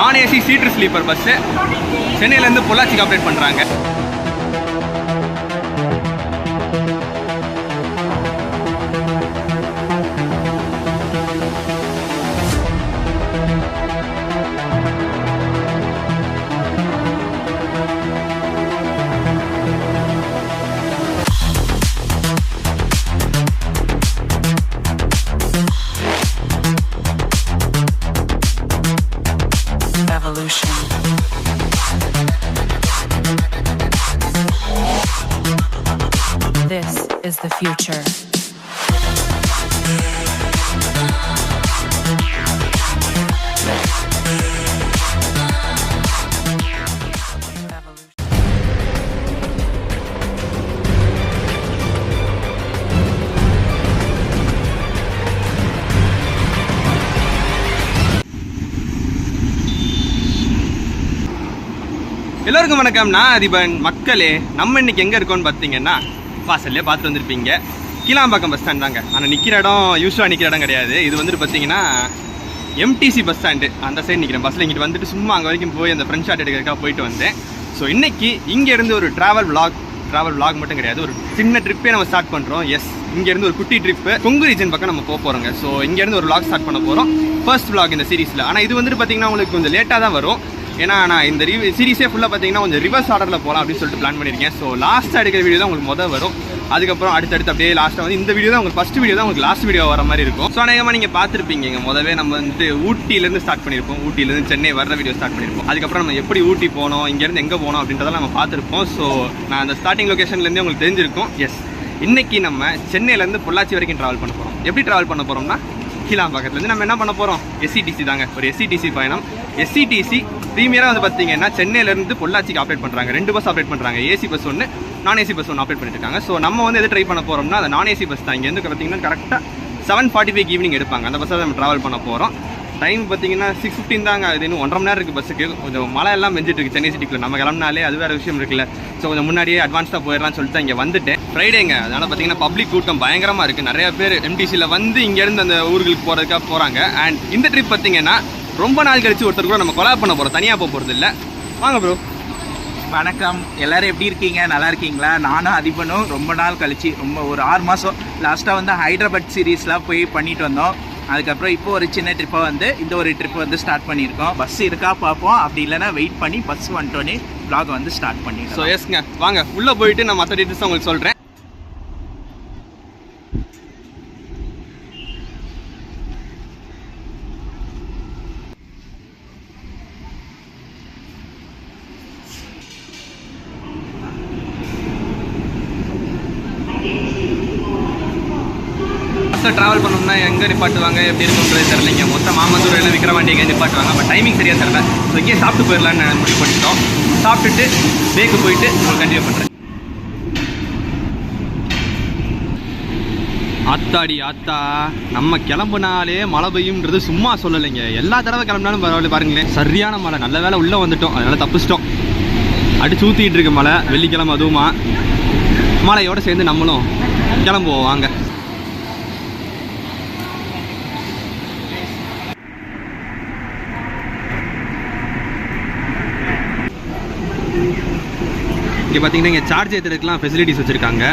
நான் AC seater sleeper bus சென்னையிலேருந்து பொள்ளாச்சிக்கு operate பண்ணுறாங்க. This is the future. எல்லோருக்கும் வணக்கம். நான் அதிபன். மக்களே, நம்ம இன்னைக்கு எங்கே இருக்கோன்னு பார்த்தீங்கன்னா வாசல்லே பார்த்து வந்திருப்பீங்க, கீழாம்பாக்கம் பஸ் ஸ்டாண்ட் தாங்க. ஆனால் நிற்கிற இடம் யூஸ்வலாக நிற்கிற இடம் கிடையாது. இது வந்துட்டு பார்த்தீங்கன்னா எம்டிசி பஸ் ஸ்டாண்டு. அந்த சைடு நிற்கிறேன். பஸ்ஸில் இங்கிட்டு வந்துட்டு சும்மா அங்கே வரைக்கும் போய் அந்த ஃப்ரெண்ட் ஷாட் எடுக்கிறதுக்காக போயிட்டு வந்தேன். ஸோ இன்றைக்கி இங்கேருந்து ஒரு ட்ராவல் விளாக் மட்டும் கிடையாது, ஒரு சின்ன ட்ரிப்பே நம்ம ஸ்டார்ட் பண்ணுறோம். எஸ், இங்கேருந்து ஒரு குட்டி ட்ரிப்பு கொங்கு ரீஜன் பக்கம் நம்ம போகிறோங்க. ஸோ இங்கேருந்து ஒரு விளாக் ஸ்டார்ட் பண்ண போகிறோம், ஃபர்ஸ்ட் விளாக் இந்த சீரீஸில். ஆனால் இது வந்துட்டு பார்த்தீங்கன்னா உங்களுக்கு கொஞ்சம் லேட்டாக தான் வரும். ஏன்னா நான் இந்த சீரீஸே ஃபுல்லாக பார்த்தீங்கன்னா கொஞ்சம் ரிவர்ஸ் ஆர்டரில் போகலாம் அப்படின்னு சொல்லிட்டு பிளான் பண்ணியிருக்கேன். ஸோ லாஸ்ட்டாக எடுக்கிற வீடியோ தான் உங்களுக்கு மொதல் வரும். அதுக்கப்புறம் அடுத்தடுத்து அப்படியே லாஸ்ட்டாக வந்து இந்த வீடியோ தான் உங்களுக்கு ஃபஸ்ட் வீடியோ தான் உங்களுக்கு லாஸ்ட் வீடியோ வர மாதிரி இருக்கும். ஸோ அநேகமாக நீங்கள் பார்த்துருப்பீங்க. முதவே நம்ம வந்துட்டு ஊட்டியிலேருந்து ஸ்டார்ட் பண்ணியிருப்போம். ஊட்டியிலேருந்து சென்னை வர வீடியோ ஸ்டார்ட் பண்ணியிருப்போம். அதுக்கப்புறம் நம்ம எப்படி ஊட்டி போனோம், இங்கேருந்து எங்கே போனோம் அப்படின்றதெல்லாம் நம்ம பார்த்துருப்போம். ஸோ நான் அந்த ஸ்டார்டிங் லொக்கேஷன்லேருந்தே உங்களுக்கு தெரிஞ்சிருக்கும். எஸ், இன்றைக்கி நம்ம சென்னையிலேருந்து பொள்ளாச்சி வரைக்கும் ட்ராவல் பண்ண போகிறோம். எப்படி ட்ராவல் பண்ண போகிறோம்னா, கீழாம்பாக்கத்துலேருந்து நம்ம என்ன பண்ண போகிறோம், எஸ்சிடிசி தாங்க. ஒரு எஸ்சிடிசி பயணம். எஸ்சிடிசி ப்ரீமியராக வந்து பார்த்தீங்கன்னா சென்னையிலேருந்து பொள்ளாச்சிக்கு ஆப்ரேட் பண்ணுறாங்க. 2 பஸ் ஆப்ரேட் பண்ணுறாங்க. ஏசி பஸ் ஒன்று, நான் ஏசி பஸ் ஒன்று ஆப்ரேட் பண்ணிட்டு இருக்காங்க. ஸோ நம்ம வந்து எது ட்ரை பண்ண போகிறோம்னா, அந்த நான் ஏசி பஸ் தான். இங்கேருந்து பார்த்தீங்கன்னா கரெக்டாக 7:45 ஈவினிங் எடுப்பாங்க. அந்த பஸ்ஸை நம்ம ட்ராவல் பண்ண போகிறோம். டைம் பார்த்தீங்கன்னா 6:15 தாங்க. அது இன்னும் 1.5 மணி நேரம் இருக்குது பஸ்ஸுக்கு. கொஞ்சம் மழை எல்லாம் பெஞ்சிட்டு இருக்குது சென்னை சிட்டிக்குள்ள. நம்ம கிளம்பினாலே அது வேறு விஷயம் இருக்குல்ல. ஸோ கொஞ்சம் முன்னாடியே அட்வான்ஸாக போயிடலாம்னு சொல்லிட்டு இங்கே வந்துட்டேன். ஃப்ரைடேங்க, அதனால் பார்த்தீங்கன்னா பப்ளிக் கூட்டம் பயங்கரமாக இருக்குது. நிறைய பேர் எம்டிசியில் வந்து இங்கேருந்து அந்த ஊர்களுக்கு போகிறதுக்காக போகிறாங்க. அண்ட் இந்த ட்ரிப் பார்த்தீங்கன்னா ரொம்ப நாள் கழிச்சு ஒருத்தர் கூட நம்ம கொலாப் பண்ண போகிறோம். தனியாக போக போகிறது இல்லை. வாங்க ப்ரோ. வணக்கம், எல்லோரும் எப்படி இருக்கீங்க? நல்லா இருக்கீங்களா? நானும் அதிபனும் ரொம்ப நாள் கழிச்சு, ஒரு 6 மாதம் லாஸ்ட்டாக வந்து ஹைதராபாத் சீரீஸ்லாம் போய் பண்ணிட்டு வந்தோம். அதுக்கப்புறம் இப்போ ஒரு சின்ன ட்ரிப்பை வந்து இந்த ஒரு ட்ரிப்பை வந்து ஸ்டார்ட் பண்ணியிருக்கோம். பஸ் இருக்கா பார்ப்போம், அப்படி இல்லைனா வெயிட் பண்ணி பஸ் வந்துட்டோன்னே வ்ளாக் வந்து ஸ்டார்ட் பண்ணிடுறோம். ஸோ எஸ்ங்க, வாங்க உள்ளே போயிட்டு நான் மற்ற டீட்டெயில்ஸ் உங்களுக்கு சொல்கிறேன். பஸ்ஸில் ட்ராவல் பண்ணோம்னா எங்கே நிப்பாட்டுவாங்க, எப்படி இருக்குன்றது தெரியலைங்க. மொத்தம் மாமந்தூர் எல்லாம் விக்கிரவாண்டி எங்கே நிப்பாட்டுவாங்க. பட் டைமிங் சரியாக தெரியல. ஸோ இங்கே சாப்பிட்டு போயிடலான்னு முடிவு பண்ணிட்டோம். சாப்பிட்டுட்டு பேக்கு போயிட்டு உங்களுக்கு கண்டினியூ பண்ணுறேன். ஆத்தாடி ஆத்தா, நம்ம கிளம்புனாலே மழை பெய்யும்ன்றது சும்மா சொல்லலைங்க. எல்லா தடவை கிளம்புனாலும் பரவாயில்ல. பாருங்களேன், சரியான மழை. நல்ல வேலை உள்ளே வந்துட்டோம், அதனால் தப்பிச்சிட்டோம். அடிச்சு ஊற்றிக்கிட்டு இருக்கு மழை. வெள்ளிக்கிழமை அதுவுமா. மழையோடு சேர்ந்து நம்மளும் கிளம்புவோம். வாங்க. இங்கே பார்த்தீங்கன்னா இங்கே சார்ஜ் ஏற்றுறதுக்குலாம் ஃபெசிலிட்டிஸ் வச்சுருக்காங்க.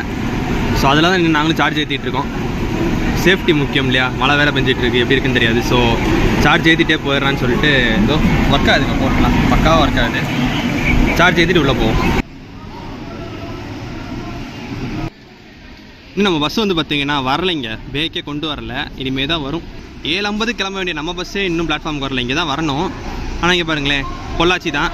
ஸோ அதில் தான் நாங்களும் சார்ஜ் ஏற்றிட்டு இருக்கோம். சேஃப்டி முக்கியம் இல்லையா? மழை வேறு பெஞ்சிட்ருக்கு, எப்படி இருக்குன்னு தெரியாது. ஸோ சார்ஜ் ஏற்றிட்டே போயிடறான்னு சொல்லிட்டு இதோ ஒர்க் ஆகுதுங்க. போட்டலாம் பக்காவாக ஒர்க் ஆகுது. சார்ஜ் ஏற்றிட்டு உள்ளே போவோம். இன்னும் நம்ம பஸ் வந்து பார்த்தீங்கன்னா வரலைங்க, பேக்கே கொண்டு வரல. இனிமேல் தான் வரும். 7:50 கிளம்ப வேண்டிய நம்ம பஸ்ஸே இன்னும் பிளாட்ஃபார்முக்கு வரல. இங்கே தான் வரணும். ஆனால் இங்கே பாருங்களேன், பொள்ளாச்சி தான்.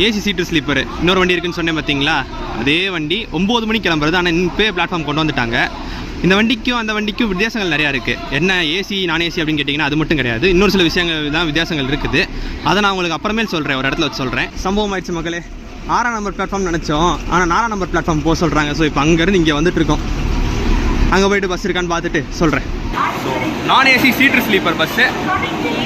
ஏசி சீட்டர் ஸ்லீப்பர் இன்னொரு வண்டி இருக்குன்னு சொன்னேன் பார்த்தீங்களா, அதே வண்டி 9 மணிக்கு கிளம்புறது. ஆனால் இப்போ பிளாட்ஃபார்ம் கொண்டு வந்துட்டாங்க. இந்த வண்டிக்கும் அந்த வண்டிக்கும் வித்தியாசங்கள் நிறையா இருக்குது. என்ன ஏசி நான் ஏசி அப்படின்னு கேட்டிங்கன்னா அது மட்டும் கிடையாது, இன்னொரு சில விஷயங்கள் தான் வித்தியாசங்கள் இருக்குது. அதை நான் உங்களுக்கு அப்புறமேல் சொல்கிறேன், ஒரு இடத்துல வச்சு சொல்கிறேன். சம்பவம் ஆயிடுச்சு மக்களே. 6ஆம் நம்பர் பிளாட்ஃபார்ம் நினச்சோம், ஆனால் 4ஆம் நம்பர் பிளாட்ஃபார்ம் போக சொல்கிறாங்க. ஸோ இப்போ அங்கேருந்து இங்கே வந்துட்டுருக்கோம். அங்கே போயிட்டு பஸ் இருக்கான்னு பார்த்துட்டு சொல்கிறேன். ஸோ நான் ஏசி சீட்ரு ஸ்லீப்பர் பஸ்ஸு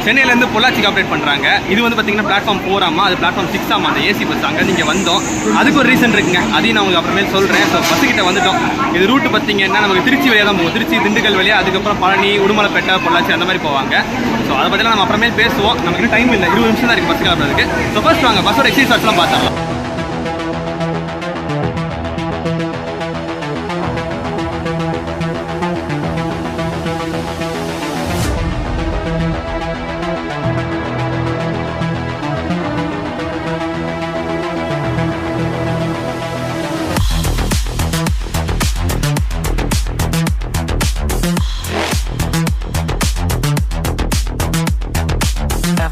சென்னையிலேருந்து பொள்ளாச்சிக்கு ஆப்ரேட் பண்ணுறாங்க. இது வந்து பார்த்தீங்கன்னா பிளாட்ஃபார்ம் 4 ஆமா, அது பிளாட்ஃபார்ம் 6 ஆமா. அந்த ஏசி பஸ் அங்கே நீங்கள் வந்தோம், அதுக்கு ஒரு ரீசன் இருக்குங்க, அதையும் நான் உங்களுக்கு அப்புறமேல் சொல்கிறேன். ஸோ பஸ்ஸுக்கிட்ட வந்துட்டோம். இது ரூட்டு பார்த்தீங்கன்னா நமக்கு திருச்சி வழியாக தான் போகும், திருச்சி திண்டுக்கல் வழியாக, அதுக்கப்புறம் பழனி, உடுமலைப்பேட்டை, பொள்ளாச்சி அந்த மாதிரி போவாங்க. ஸோ அதை பற்றிலாம் நம்ம அப்புறமேல் பேசுவோம். நமக்கு டைம் இல்லை, 20 நிமிஷம் தான் இருக்குது பஸ் கிளம்புறதுக்கு. ஸோ ஃபர்ஸ்ட் வாங்க பஸ்ஸோட எக்ஸைஸ் சார்ட்ஸ்லாம் பார்த்துடலாம்.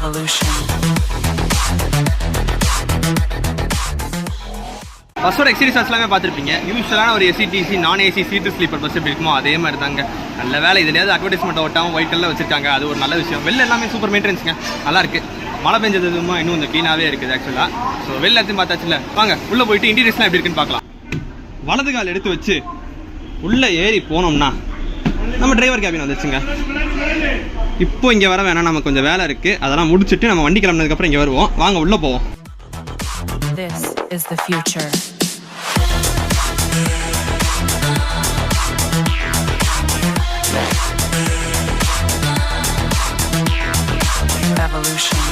Evolution. பஸ்ஸோட எக்ஸ்பீரியன்ஸ் எல்லாமே பார்த்துருப்பீங்க. யூஸ்வலான ஒரு எஸ்சிடிசி நான் ஏசி சீட்டு ஸ்லீப்பர் பஸ் எப்படி இருக்குமோ அதே மாதிரி தாங்க. நல்ல வேலை இதுலையாவது அட்வர்டைஸ்மெண்ட் ஓட்டாமல் ஒயிட் கலரில் வச்சிருக்காங்க, அது ஒரு நல்ல விஷயம். வெளில எல்லாமே சூப்பர் மெயின்டெனன்ஸுங்க, நல்லா இருக்கு. மழை பெஞ்சதுமா இன்னும் கொஞ்சம் க்ளீனாகவே இருக்குது ஆக்சுவலாக. ஸோ வெளில எல்லாத்தையும் பார்த்தாச்சுல, வாங்க உள்ளே போயிட்டு இன்டீரியர்ஸ்லாம் எப்படி இருக்குன்னு பார்க்கலாம். வலது கால் எடுத்து வச்சு உள்ளே ஏறி போனோம்னா நம்ம டிரைவர் கேபின் வந்துச்சுங்க. இப்போ இங்கே வர வேணாம், நமக்கு கொஞ்சம் வேலை இருக்குது, அதெல்லாம் முடிச்சுட்டு நம்ம வண்டி கிளம்புனதுக்கப்புறம் இங்கே வருவோம். வாங்க உள்ளே போவோம். This is the future. Evolution.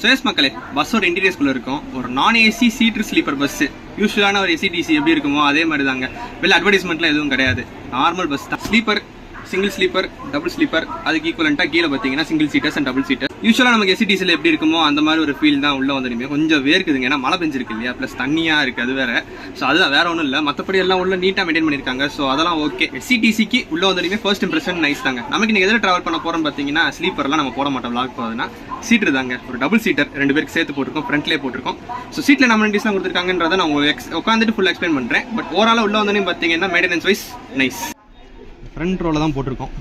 Suresh மக்களே, பஸ்ஸோட இன்டீரியர்ஸ்குள்ளே இருக்கும். ஒரு நான் ஏசி சீட்ரு ஸ்லீப்பர் பஸ்ஸு, யூஸ்வலான ஒரு எஸ்சிடிசி எப்படி இருக்குமோ அதே மாதிரி தாங்க. வெளில அட்வர்டைஸ்மெண்ட்லாம் எதுவும் கிடையாது, நார்மல் பஸ் தான். Sleeper, single sleeper, double sleeper, அதுக்கு ஈக்குவலண்ட்டாக கீழே பார்த்தீங்கன்னா single seaters and double seater. யூஸ்வலாக நமக்கு எஸ்சிடிசியில் எப்படி இருக்குமோ அந்த மாதிரி ஒரு ஃபீல் தான் உள்ளே வந்துடுமே. கொஞ்சம் வேர்க்குதுங்க, ஏன்னா மழை பெஞ்சிருக்கு இல்லையா, ப்ளஸ் தண்ணியாக இருக்குது, அது வேறு. ஸோ அதுதான், வேறு ஒன்றும் இல்லை. மற்றபடி எல்லாம் உள்ள நீட்டாக மெயின்டைன் பண்ணியிருக்காங்க. ஸோ அதெல்லாம் ஓகே. எஸ்சிடிசிக்கு உள்ளே வந்துடுமே ஃபர்ஸ்ட் இம்ப்ரெஷன் நைஸ் தாங்க. நமக்கு நீங்கள் எதில் ட்ராவல் பண்ண போகிறோம்னு பார்த்தீங்கன்னா ஸ்லீப்பர்லாம் நம்ம போட மாட்டோம். வ்ளாக் போகுதுன்னா சீட்டு தாங்க, ஒரு டபுள் சீட்டர் 2 பேருக்கு சேர்த்து போட்டிருக்கோம், ஃப்ரண்ட்லேயே போட்டிருக்கோம். ஸோ சீட்டில் நம்ம அமெனிட்டிஸ்லாம் கொடுத்துருக்காங்கன்றதை நான் உங்களுக்கு உட்காந்துட்டு ஃபுல்லாக எக்ஸ்பிளைன் பண்ணுறேன். பட் ஓவராலாக உள்ள வந்தோடனே பார்த்தீங்கன்னா மெயின்டெனன்ஸ் வைஸ் நைஸ். ஃப்ரண்ட் ரோவில் தான் போட்டிருக்கோம்.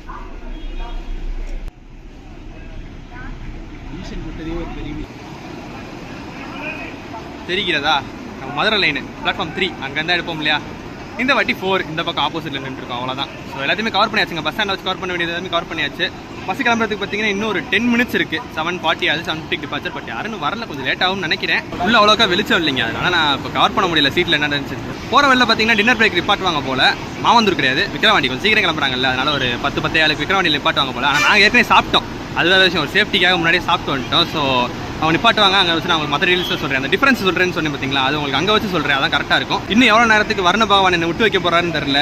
தெரிகிறதா, நம்ம மதுரை லைனு பிளாட்ஃபார்ம் 3 அங்கேருந்து எடுப்போம் இல்லையா. இந்த வாட்டி 4 இந்த பக்கம் ஆப்போசிட்டில் நின்றுருக்கோம், அவ்வளோதான். ஸோ எல்லாத்தையுமே கவர் பண்ணியாச்சுங்க. பஸ் ஸ்டாண்ட் வச்சு கவர் பண்ண வேண்டியது எல்லாமே கவர் பண்ணியாச்சு. பஸ் கிளம்புறதுக்கு பார்த்தீங்கன்னா இன்னும் ஒரு 10 மினிட்ஸ் இருக்குது. 7:40 ஆகுது, 7:50 டிபார்ச்சர். பட் யாரும் வரல, கொஞ்சம் லேட் ஆகும்னு நினைக்கிறேன். உள்ள அவ்வளோக்கா வெளிச்சம் இல்லைங்க, அதனால் நான் இப்போ கவர் பண்ண முடியல. சீட்டில் என்ன இருந்துச்சு போகிற வெளில பார்த்தீங்கன்னா டின்னர் பிரேக் நிப்பாட்டுவாங்க போல். மாவந்தூர் கிடையாது, விக்ரவாண்டி. கொஞ்சம் சீக்கிரம் கிளம்புறாங்கல்ல, அதனால் ஒரு 10-10 விக்ரவாண்டியில் நிப்பாட்டுவாங்க போல். ஆனால் நாங்கள் ஏற்கனவே சாப்பிட்டோம், அது வேறு விஷயம். ஒரு சேஃப்டிக்காக முன்னாடியே சாப்பிட்டு வந்துட்டோம். ஸோ அவங்க நிப்பாட்டுவாங்க, அங்கே வச்சு நான் உங்களுக்கு மற்ற ரீல்ஸில் சொல்கிறேன். அந்த டிஃப்ரென்ஸ் சொல்கிறேன்னு சொன்னேன் பார்த்தீங்களா, அது உங்களுக்கு அங்கே வச்சு சொல்கிறேன், அதான் கரெக்டாக இருக்கும். இன்னும் எவ்வளோ நேரத்துக்கு வர்ண பகவான் என்னை விட்டு வைக்க போகிறாருன்னு தெரில.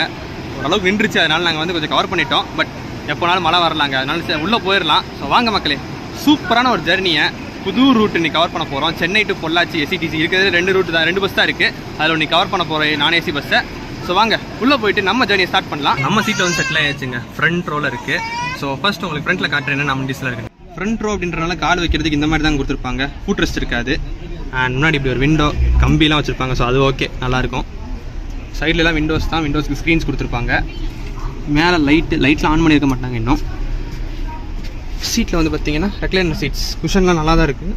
ஓரளவுக்கு நின்றுச்சு, அதனால் நாங்கள் வந்து கொஞ்சம் கவர் பண்ணிட்டோம். பட் எப்போனாலும் மழை வரலாங்க, அதனால உள்ளே போயிடலாம். ஸோ வாங்க மக்களே, சூப்பரான ஒரு ஜெர்னியை, புது ரூட் இன்னைக்கு கவர் பண்ண போகிறோம். சென்னை டு பொள்ளாச்சி எஸ்சிடிசி இருக்கிறது 2 ரூட் தான், 2 பஸ் தான் இருக்குது. அதில் இன்னைக்கு கவர் பண்ண போகிறோம் நான் ஏசி பஸ்ஸை. ஸோ வாங்க உள்ளே போயிட்டு நம்ம ஜேர்னியை ஸ்டார்ட் பண்ணலாம். நம்ம சீட்டில் வந்து செட்டில் ஆயிடுச்சுங்க, ஃப்ரண்ட் ரோவில் இருக்குது. ஸோ ஃபர்ஸ்ட் உங்களுக்கு ஃப்ரண்ட்டில் காட்டுறேன் என்ன நம்ம டிஸ்ல இருக்குது. ஃப்ரண்ட் ரோ அப்படின்றனால கால் வைக்கிறதுக்கு இந்த மாதிரி தான் கொடுத்துருப்பாங்க, ஃபுட் ரெஸ்ட் இருக்காது. அண்ட் முன்னாடி இப்படி ஒரு விண்டோ கம்பிலாம் வச்சுருப்பாங்க. ஸோ அது ஓகே, நல்லாயிருக்கும். சைட்லலாம் விண்டோஸ் தான், விண்டோஸ்க்கு ஸ்க்ரீன்ஸ் கொடுத்துருப்பாங்க. மேலே லைட்லாம் ஆன் பண்ணியிருக்க மாட்டாங்க இன்னும். சீட்டில் வந்து பார்த்தீங்கன்னா ரெக்லைனர் சீட்ஸ், குஷன்லாம் நல்லா தான் இருக்குது.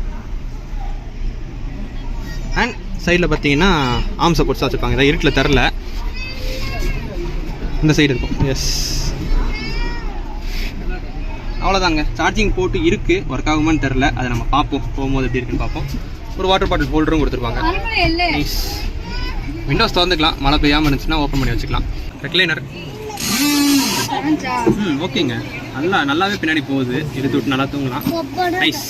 அண்ட் சைடில் பார்த்தீங்கன்னா ஆர்ம் சப்போர்ட்ஸாக வச்சுருப்பாங்க, இதை இருட்டில் தரல, இந்த சைடு இருக்கும். எஸ், அவ்வளோதாங்க. சார்ஜிங் போட்டு இருக்குது, ஒர்க் ஆகுமான்னு தெரில, அதை நம்ம பார்ப்போம், போகும்போது எப்படி இருக்குன்னு பார்ப்போம். ஒரு வாட்டர் பாட்டில் ஹோல்டரும் கொடுத்துருப்பாங்க. நைஸ். விண்டோஸ் திறந்துக்கலாம், மழை பெய்யாமல் இருந்துச்சுன்னா ஓப்பன் பண்ணி வச்சுக்கலாம். ரெக்லைனர் ஓகேங்க, நல்லாவே பின்னாடி போகுது, இழுத்து விட்டு நல்லா தூங்கலாம். நைஸ்.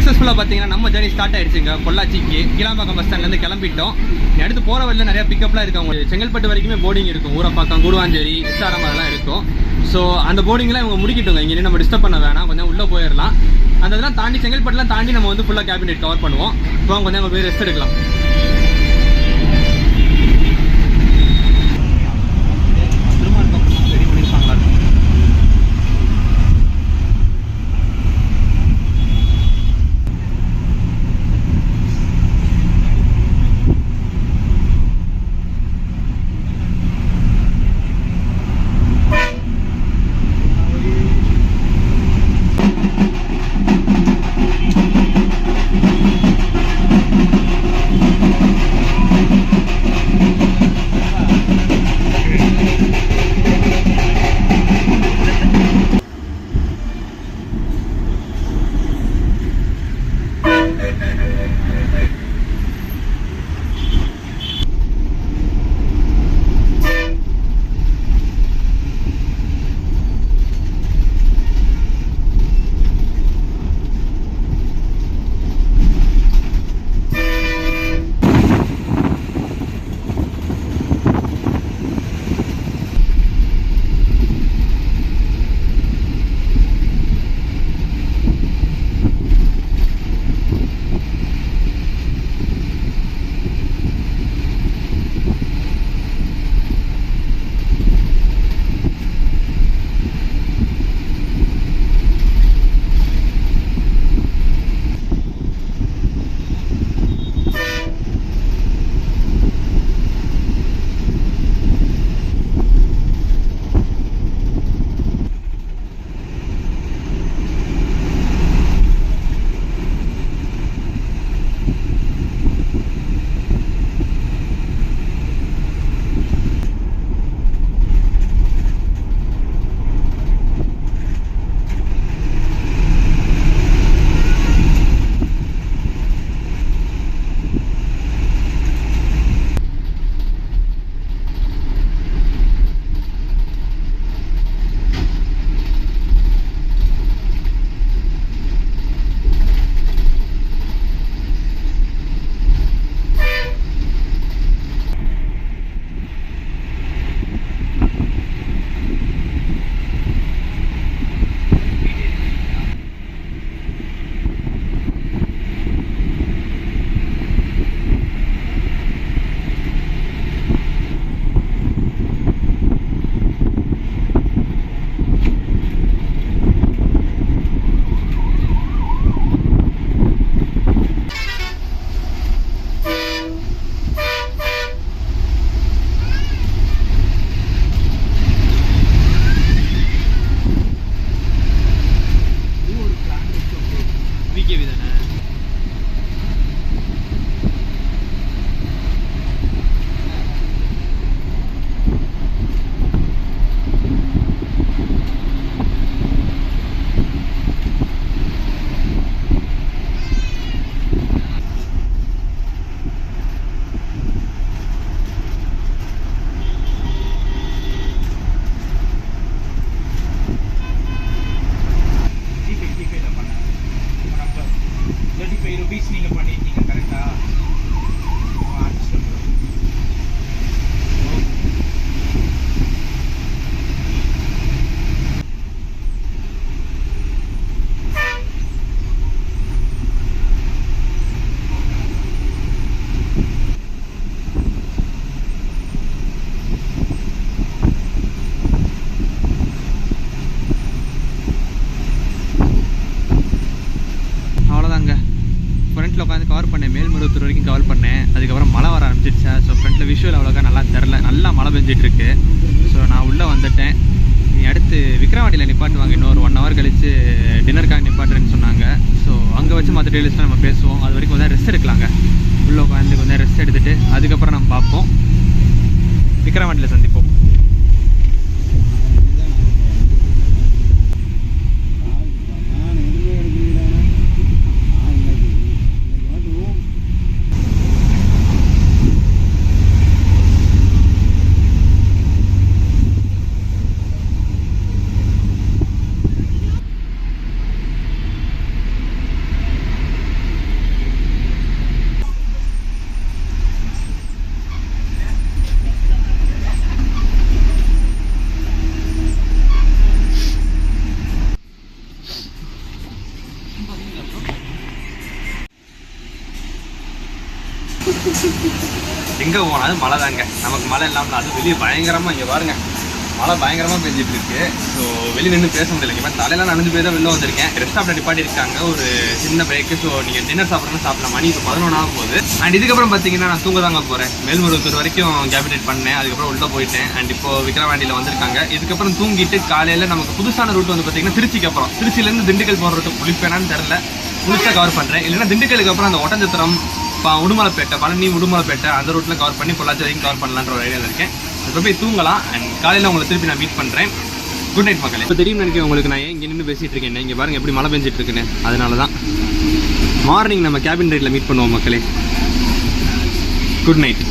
சக்ஸஸ்ஃபுல்லாக பார்த்தீங்கன்னா நம்ம ஜேர்னி ஸ்டார்ட் ஆயிடுச்சுங்க. பொள்ளாச்சிக்கு கிளாம்பாக்கம் பஸ் ஸ்டாண்ட்லேருந்து கிளம்பிட்டோம். அடுத்து போகிற வழியில் நிறைய பிக்கப்லாம் இருக்குது. அவங்க செங்கல்பட்டு வரைக்குமே போர்டிங் இருக்கும். ஊரப்பாக்கம், கூடுவாஞ்சேரி, எஸ்ஆர்எம் அதெல்லாம் இருக்கும். ஸோ அந்த போர்டிங்லாம் இவங்க முடிக்கிட்டோங்க. இங்கே நம்ம டிஸ்டர்ப் பண்ண வேணாம், கொஞ்சம் உள்ளே போயிடலாம். அந்த இதெல்லாம் தாண்டி செங்கல்பட்டுலாம் தாண்டி நம்ம வந்து ஃபுல்லாக கேபினெட் கவர் பண்ணுவோம். இப்போ கொஞ்சம் அங்கே போய் ரெஸ்ட் எடுக்கலாம். ரெடி பண்ணியிருப்பாங்களா? விஷுவல் அவ்வளோக்கா நல்லா தெரில, நல்லா மழை பெஞ்சிட்ருக்கு. ஸோ நான் உள்ளே வந்துட்டேன். நீ அடுத்து விக்ரவாண்டியில் நிப்பாட்டுவாங்க, இன்னொரு 1 hour கழித்து டின்னருக்காக நிப்பாட்டுறேன்னு சொன்னாங்க. ஸோ அங்கே வச்சு மற்ற டீட்டெயில்ஸ்லாம் நம்ம பேசுவோம். அது வரைக்கும் கொஞ்சம் ரெஸ்ட் எடுக்கலாங்க. உள்ளே உட்காந்து கொஞ்சம் ரெஸ்ட் எடுத்துகிட்டு அதுக்கப்புறம் நம்ம பார்ப்போம். விக்ரவாண்டியில் சந்திப்போம். எங்கே போனாலும் மழை தாங்க. நமக்கு மழை இல்லாமல் அது வெளியே பயங்கரமாக இங்கே பாருங்க மழை பயங்கரமாக பெஞ்சிட்டு இருக்கு. ஸோ வெளியே நின்று பேச முடியலைங்க. இப்போ தலையெல்லாம் நனைஞ்சு போய் தான் வெளில வந்திருக்கேன். ரெஸ்ட் ஸ்டாப்பில் நிப்பாட்டி இருக்காங்க ஒரு சின்ன பிரேக்கு. ஸோ நீங்கள் டின்னர் சாப்பிட்றதுன்னு சாப்பிடலாம். மணி இப்போ 11 ஆக போகுது. அண்ட் இதுக்கப்புறம் பார்த்தீங்கன்னா நான் தூங்க தாங்க போகிறேன். மேல்மருவத்தூர் வரைக்கும் கேபினேட் பண்ணேன். அதுக்கப்புறம் உள்ளே போயிட்டேன். அண்ட் இப்போ விக்ரவாண்டியில் வந்திருக்காங்க. இதுக்கப்புறம் தூங்கிட்டு காலையில் நமக்கு புதுசான ரூட் வந்து பார்த்தீங்கன்னா திருச்சிக்கு அப்புறம் திருச்சியிலேருந்து திண்டுக்கல் போகிற ரூட்டு குளிப்பேனான்னு தெரில. முழுசாக கவர் பண்ணுறேன். இல்லைன்னா திண்டுக்கலுக்கு அப்புறம் அந்த ஒட்டஞ்சத்திரம் உடுமலைப்பேட்டை பழனி உடுமலைப்பேட்டை அந்த ரூட்டில் கவர் பண்ணி பொள்ளாச்சி வரைக்கும் கவர் பண்ணலான்ற ஒரு ஐடியா இருக்கேன். இப்போ போய் தூங்கலாம். அண்ட் காலையில் உங்களை திருப்பி நான் மீட் பண்ணுறேன். குட் நைட் மக்களே. இப்போ தெரியும் நினைக்கிறேன் உங்களுக்கு நான் ஏன் இங்கே நின்று பேசிகிட்டு இருக்கேன். இங்கே பாருங்கள் எப்படி மழை பெஞ்சிட்டு இருக்குன்னு. அதனால தான் மார்னிங் நம்ம கேபின் ரைட்டில் மீட் பண்ணுவோம் மக்களே. Good night.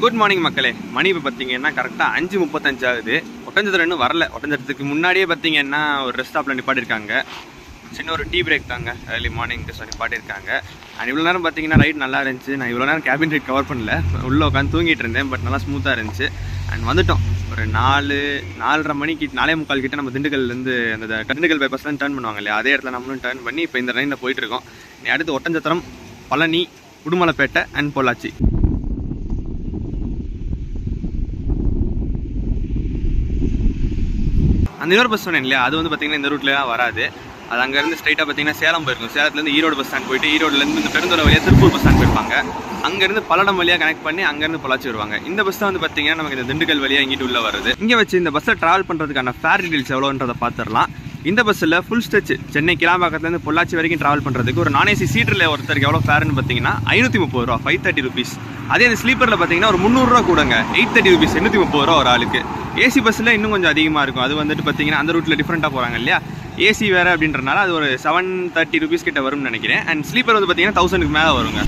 குட் மார்னிங் மக்களே. மணி இப்போ பார்த்தீங்கன்னா கரெக்டாக 5:35 ஆகுது. ஒட்டஞ்சத்திரம் இன்னும் வரல. ஒட்டஞ்சத்திரத்துக்கு முன்னாடியே பார்த்தீங்கன்னா ஒரு ரெஸ்ட் ஸ்டாப்பில் நிப்பாட்டிருக்காங்க. சின்ன ஒரு டீ பிரேக் தாங்க ஏர்லி மார்னிங் நிப்பாட்டிருக்காங்க. அண்ட் இவ்வளோ நேரம் பார்த்தீங்கன்னா ரைட் நல்லா இருந்துச்சு. நான் இவ்வளோ நேரம் கேபின் ரைட் கவர் பண்ணல. உள்ளே உட்காந்து தூங்கிட்டு இருந்தேன். பட் நல்லா ஸ்மூத்தாக இருந்துச்சு. அண்ட் வந்துட்டோம். ஒரு 4:30 மணிக்கு 4:45 கிட்ட நம்ம திண்டுக்கல்லேருந்து அந்த திண்டுக்கல் பைபாஸ்லாம் டர்ன் பண்ணுவாங்க இல்லையா, அதே இடத்துல நம்மளும் டர்ன் பண்ணி இப்போ இந்த லைனில் போயிட்டுருக்கோம். அடுத்து ஒட்டஞ்சத்திரம், பழனி, உடுமலைப்பேட்டை அண்ட் பொள்ளாச்சி. அந்த இன்னொரு பஸ் சொன்னேன் இல்லையா, அது வந்து பார்த்தீங்கன்னா இந்த ரூட்டில் வராது. அது அங்கேருந்து ஸ்ட்ரைட்டாக பார்த்தீங்கன்னா சேலம் போயிருக்கும். சேலத்துலேருந்து ஈரோடு பஸ் ஸ்டாண்ட் போயிட்டு ஈரோடுலேருந்து இந்த பெருந்துறை வழியாக திருப்பூர் பஸ் ஸ்டாண்ட் போயிருப்பாங்க. அங்கேருந்து பல்லடம் வழியாக கனெக்ட் பண்ணி அங்கேருந்து பொள்ளாச்சி வருவாங்க. இந்த பஸ் தான் வந்து பார்த்தீங்கன்னா நமக்கு இந்த திண்டுக்கல் வழியாக இங்கிட்டு உள்ள வருது. இங்கே வச்சு இந்த பஸ்ஸை ட்ராவல் பண்ணுறதுக்கான ஃபேர் டீடைல்ஸ் எவ்வளோன்றதை பார்த்துடலாம். இந்த பஸ்ஸில் ஃபுல் ஸ்ட்ரெச் சென்னை கிளாம்பாக்கத்துலேருந்து பொள்ளாச்சி வரைக்கும் ட்ராவல் பண்ணுறதுக்கு ஒரு நான் ஏசி சீட்டரில் ஒருத்தருக்கு எவ்வளோ ஃபேர்னு பார்த்தீங்கன்னா 530 ரூபா, 530 ருபீஸ். அதே அந்த ஸ்லீப்பரில் பார்த்தீங்கன்னா ஒரு 300 ரூபா கூடங்க, 830 ருபீஸ், 830 ரூபா ஒரு ஆளுக்கு. ஏசி பஸ்ஸில் இன்னும் கொஞ்சம் அதிகமாக இருக்கும். அது வந்துட்டு பார்த்தீங்கன்னா அந்த ரூட்டில் டிஃப்ரெண்ட்டாக போகிறாங்க இல்லையா, ஏசி வேறு அப்படின்றனால அது ஒரு 730 ருபீஸ் கிட்ட வரும்னு நினைக்கிறேன். அண்ட் ஸ்லீப்பர் வந்து பார்த்தீங்கன்னா 1000க்கு மேலே வருங்க.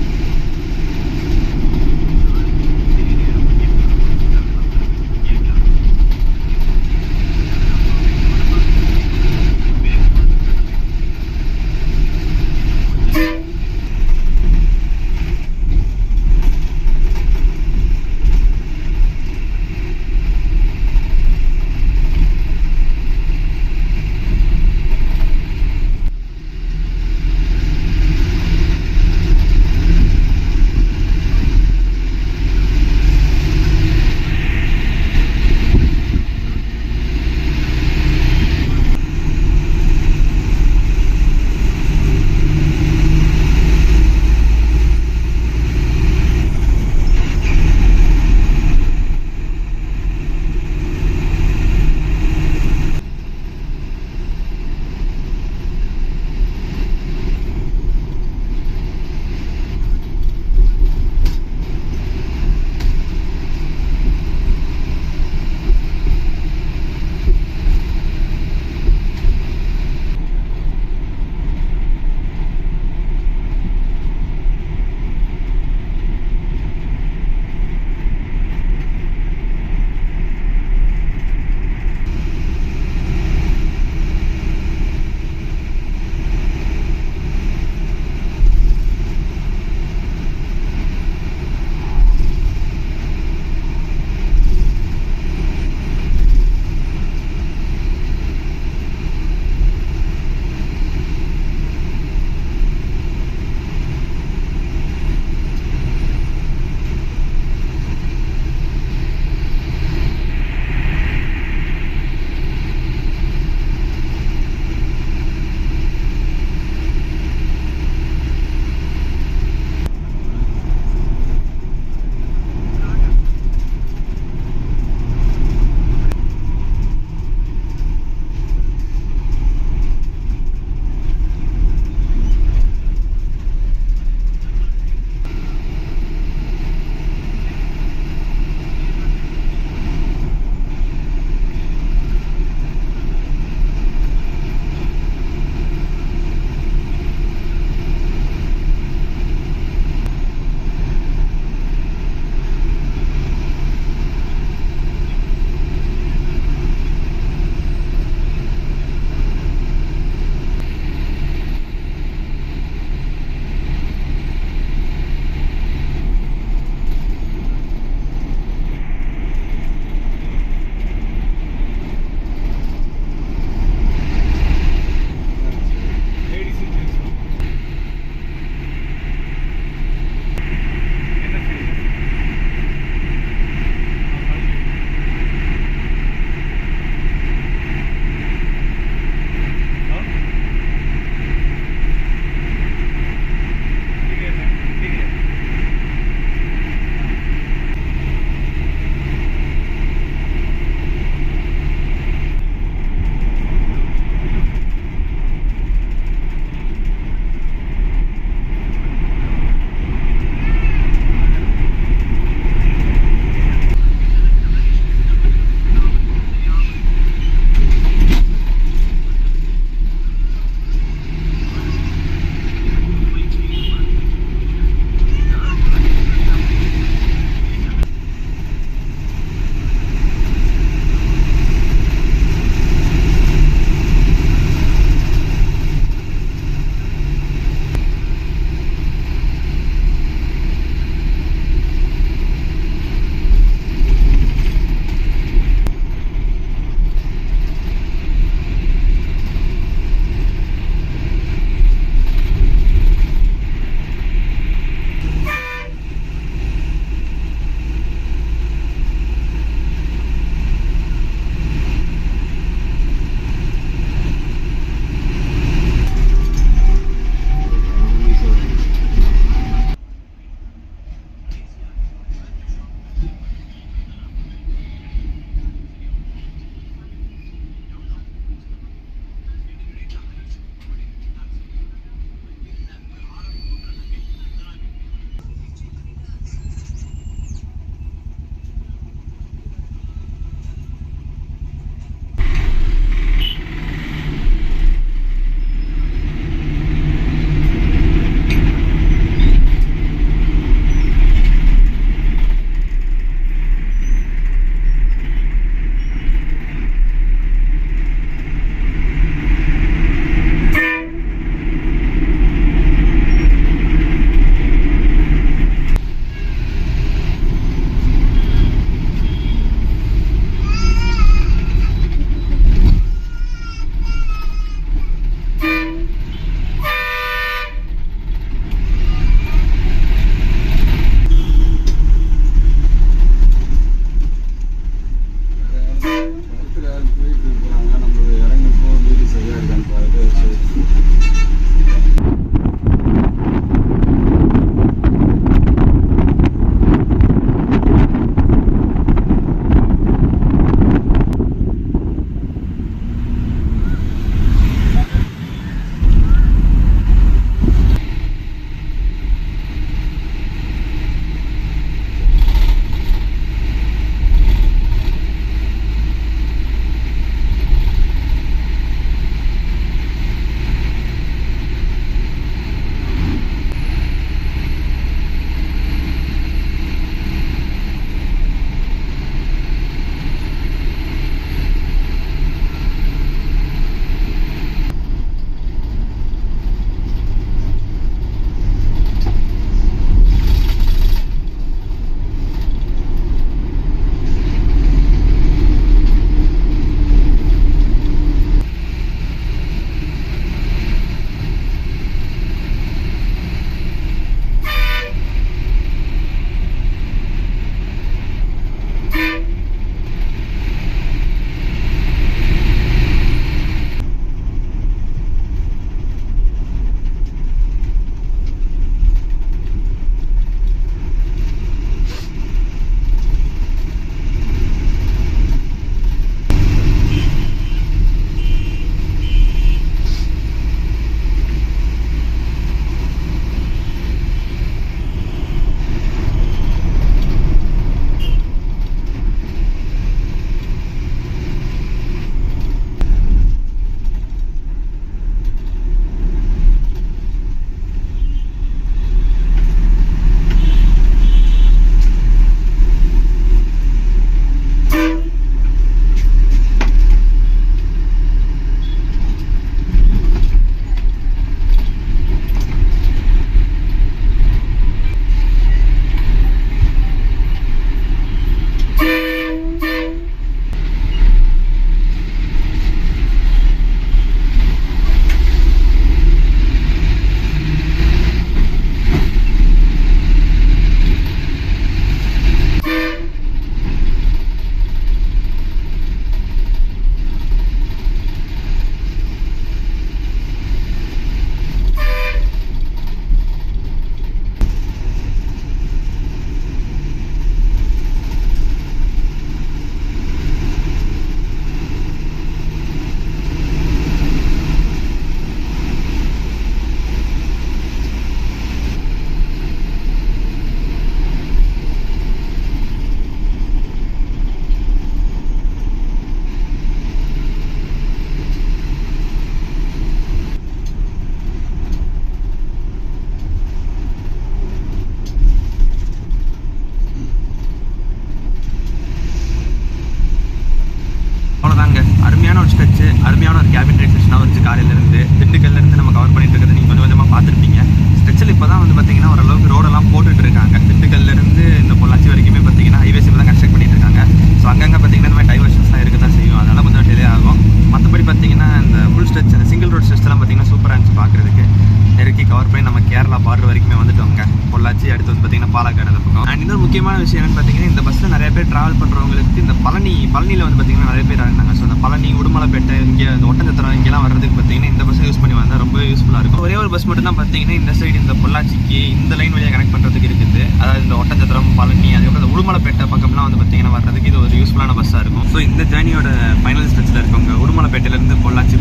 முக்கியமான விஷயம் என்னன்னு பார்த்தீங்கன்னா இந்த பஸ்ஸில் நிறைய பேர் ட்ராவல் பண்ணுறவங்களுக்கு இந்த பழனியில் வந்து பார்த்தீங்கன்னா நிறைய பேர் இருந்தாங்க. ஸோ அந்த பழனி, உடுமலைப்பேட்டை, இங்கே இந்த ஒட்டஞ்சத்திரம் இங்கெல்லாம் வர்றதுக்கு பார்த்தீங்கன்னா இந்த பஸ்ஸை யூஸ் பண்ணி வந்தால் ரொம்ப யூஸ்ஃபுல்லாக இருக்கும். ஒரே ஒரு பஸ் மட்டும் தான் பார்த்தீங்கன்னா இந்த சைடு இந்த பொள்ளாச்சிக்கு இந்த லைன் வழியாக கனெக்ட் பண்ணுறதுக்கு இருக்குது. அதாவது இந்த ஒட்டஞ்சத்திரம், பழனி, அதுக்கப்புறம் இந்த உடுமலைப்பேட்டை பக்கம்லாம் வந்து பார்த்தீங்கன்னா வர்றதுக்கு இது ஒரு யூஸ்ஃபுல்லான பஸ்ஸாக இருக்கும். ஸோ இந்த ஜேர்னியோட ஃபைனல் ஸ்டெச்சில் இருக்கவங்க உடுமலைப்பேட்டையிலேருந்து பொள்ளாச்சி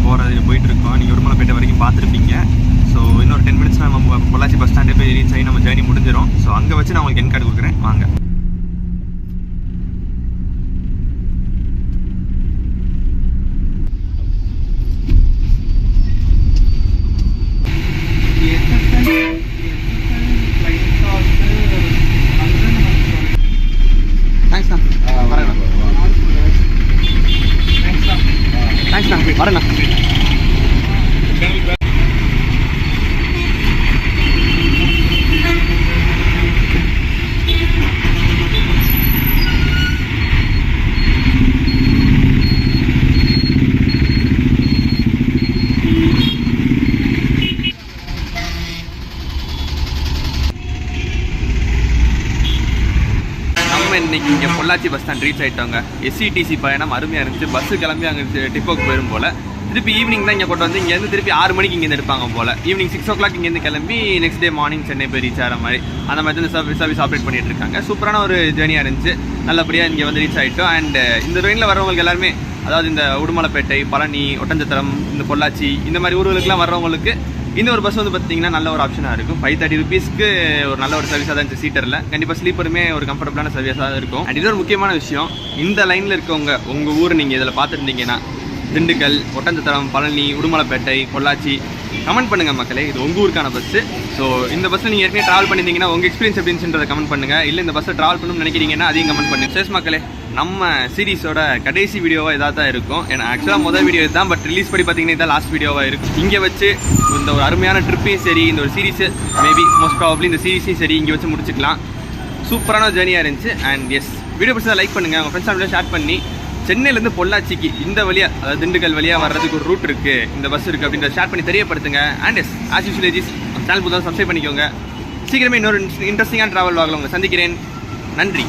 போயிட்டு இருக்கோம். நீங்கள் உடுமலைப்பேட்டை வரைக்கும் பார்த்துருப்பீங்க. ஸோ இன்னொரு 10 மினிட்ஸ் நம்ம பொள்ளாச்சி பஸ் ஸ்டாண்டே போய் ரீச் ஆகி நம்ம ஜேர்னி முடிஞ்சிடும். ஸோ அங்கே வச்சு நான் உங்களுக்கு என் கார்டு கொடுக்குறேன், வாங்க. தேங்க்ஸ்ண்ணா, வரேண்ணா. இன்னைக்கு இங்கே பொள்ளாச்சி பஸ் ஸ்டாண்ட் ரீச் ஆகிட்டோங்க. SCTC பயணம் அருமையாக இருந்துச்சு. பஸ்ஸு கிளம்பி அங்கே டிப்போக்கு போயிடும் போல். திருப்பி ஈவினிங் தான் இங்கே கொண்டு வந்து இங்கேருந்து திருப்பி 6 மணிக்கு இங்கேருந்து எடுப்பாங்க போல். ஈவினிங் 6 o'clock இங்கேருந்து கிளம்பி நெக்ஸ்ட் டே மார்னிங் சென்னை போய் ரீச் ஆகிற மாதிரி அந்த மாதிரி தான் சர்வீஸ் ஆப்ரேட் பண்ணிட்டு இருக்காங்க. சூப்பரான ஒரு ஜேர்னியாக இருந்துச்சு. நல்லபடியாக இங்கே வந்து ரீச் ஆகிட்டோம். அண்ட் இந்த ட்ரெயினில் வரவங்களுக்கு எல்லாருமே, அதாவது இந்த உடுமலைப்பேட்டை, பழனி, ஒட்டஞ்சத்திரம், இந்த பொள்ளாச்சி இந்த மாதிரி ஊர்களுக்கெல்லாம் வர்றவங்களுக்கு இந்த ஒரு பஸ் வந்து பார்த்தீங்கன்னா நல்ல ஒரு ஆப்ஷனாக இருக்கும். 530 rupeesக்கு ஒரு நல்ல ஒரு சர்வீஸாக தான் இருந்துச்சு. சீட்டரில் கண்டிப்பாக ஸ்லீப்பருமே ஒரு கம்ஃபர்டபுளான சர்வீஸாக தான் இருக்கும். அண்ட் இது ஒரு முக்கியமான விஷயம், இந்த லைனில் இருக்கவங்க உங்கள் ஊர் நீங்கள் இதில் பார்த்துருந்தீங்கன்னா திண்டுக்கல், ஒட்டஞ்சத்திரம், பழனி, உடுமலைப்பேட்டை, பொள்ளாச்சி, கமெண்ட் பண்ணுங்கள் மக்களே. இது உங்கள் ஊருக்கான பஸ்ஸு. ஸோ இந்த பஸ்ஸில் நீங்கள் ஏற்கனவே ட்ராவல் பண்ணியிருந்தீங்கன்னா உங்கள் எக்ஸ்பீரியன்ஸ் எப்படின்றதை கமெண்ட் பண்ணுங்கள். இல்லை இந்த பஸ்ஸை ட்ராவல் பண்ணணும்னு நினைக்கிறீங்கன்னா அதையும் கமெண்ட் பண்ணுங்கள். சேஸ் மக்களே, நம்ம சீரிஸோட கடைசி வீடியோவாக இதாக தான் இருக்கும். ஏன்னா ஆக்சுவலாக முதல் வீடியோ இதுதான், பட் ரிலீஸ் படி பார்த்தீங்கன்னா இதான் லாஸ்ட் வீடியோவாக இருக்கும். இங்கே வச்சு இந்த ஒரு அருமையான ட்ரிப்பையும் சரி, இந்த ஒரு சீரிஸு மேபி மோஸ்ட் ப்ராபப்ளி இந்த சீரிஸையும் சரி இங்கே வச்சு முடிச்சுக்கலாம். சூப்பரான ஜேர்னியாக இருந்துச்சு. அண்ட் எஸ், வீடியோ பிடிச்சா லைக் பண்ணுங்கள், உங்கள் ஃப்ரெண்ட்ஸ் வீடியோ ஷேர் பண்ணி சென்னையிலேருந்து பொள்ளாச்சிக்கு இந்த வழியாக, அதாவது திண்டுக்கல் வழியாக வர்றதுக்கு ஒரு ரூட் இருக்குது, இந்த பஸ் இருக்குது அப்படின்றத ஷேர் பண்ணி தெரியப்படுத்துங்க. And yes, as usual Aegis channel புதுசாக சப்ஸ்கிரைப் பண்ணிக்கோங்க. சீக்கிரமே இன்னொரு இன்ட்ரெஸ்டிங்கான ட்ராவல் வாகல உங்களை சந்திக்கிறேன். நன்றி.